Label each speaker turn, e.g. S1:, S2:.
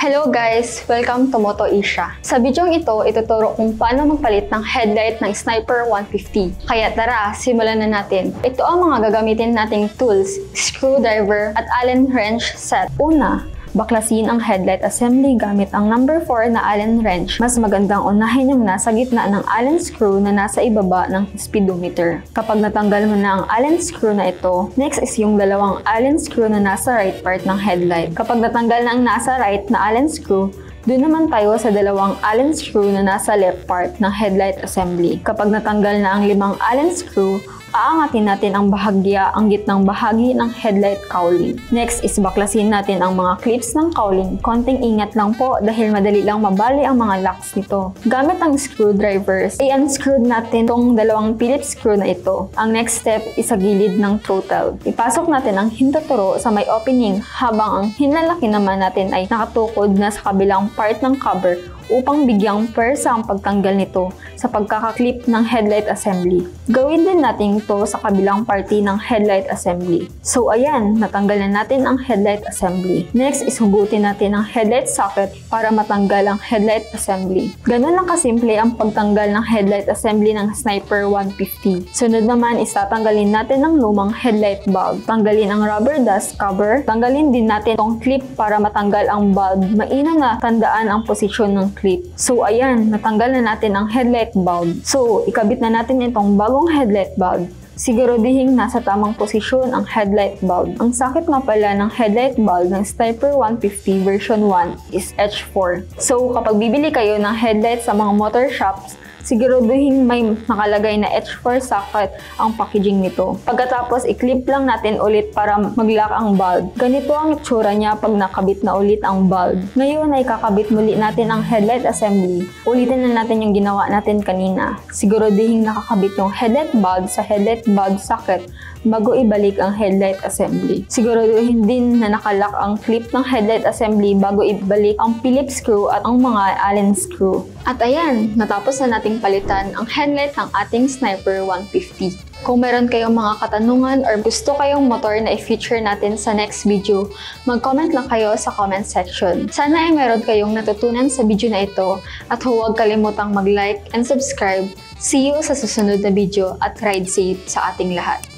S1: Hello guys! Welcome to Moto Asia. Sa bidyong ito, ituturo kung paano magpalit ng headlight ng Sniper 150. Kaya tara, simulan na natin. Ito ang mga gagamitin nating tools, screwdriver at Allen wrench set. Una, baklasin ang headlight assembly gamit ang number 4 na Allen wrench. Mas magandang unahin yung nasa gitna ng Allen screw na nasa ibaba ng speedometer. Kapag natanggal mo na ang Allen screw na ito, next is yung dalawang Allen screw na nasa right part ng headlight. Kapag natanggal na ang nasa right na Allen screw, doon naman tayo sa dalawang Allen screw na nasa left part ng headlight assembly. Kapag natanggal na ang 5 Allen screw, aangatin natin ang gitnang bahagi ng headlight cowling. Next is baklasin natin ang mga clips ng cowling. Konting ingat lang po dahil madali lang mabali ang mga locks nito. Gamit ang screwdrivers, i-unscrew natin itong dalawang Phillips screw na ito. Ang next step is sa gilid ng throttle. Ipasok natin ang hintuturo sa may opening habang ang hinlalaki naman natin ay nakatukod na sa kabilang part ng cover upang bigyang pwersa ang pagtanggal nito sa pagkakaklip ng headlight assembly. Gawin din natin ito sa kabilang party ng headlight assembly. So ayan, natanggal na natin ang headlight assembly. Next is hugutin natin ang headlight socket para matanggal ang headlight assembly. Ganun lang kasimple ang pagtanggal ng headlight assembly ng Sniper 150. Sunod naman is tatanggalin natin ang lumang headlight bulb. Tanggalin ang rubber dust cover. Tanggalin din natin itong clip para matanggal ang bulb. Mainam na tandaan ang posisyon ng clip. So ayan, natanggal na natin ang headlight bulb. So, ikabit na natin itong bagong headlight bulb. Siguraduhin nasa tamang posisyon ang headlight bulb. Ang sakit nga pala ng headlight bulb ng Sniper 150 version 1 is H4. So, kapag bibili kayo ng headlight sa mga motor shops, siguraduhin may nakalagay na H4 socket ang packaging nito. Pagkatapos, i-clip lang natin ulit para mag-lock ang bulb. Ganito ang itsura niya pag nakabit na ulit ang bulb. Ngayon ay kakabit muli natin ang headlight assembly. Ulitin na natin yung ginawa natin kanina. Siguraduhin nakakabit yung headlight bulb sa headlight bulb socket bago ibalik ang headlight assembly. Siguraduhin din na nakalock ang clip ng headlight assembly bago ibalik ang Phillips screw at ang mga Allen screw. At ayan, natapos na nating palitan ang headlight ng ating Sniper 150. Kung meron kayong mga katanungan or gusto kayong motor na i-feature natin sa next video, mag-comment lang kayo sa comment section. Sana ay meron kayong natutunan sa video na ito at huwag kalimutang mag-like and subscribe. See you sa susunod na video at ride safe sa ating lahat.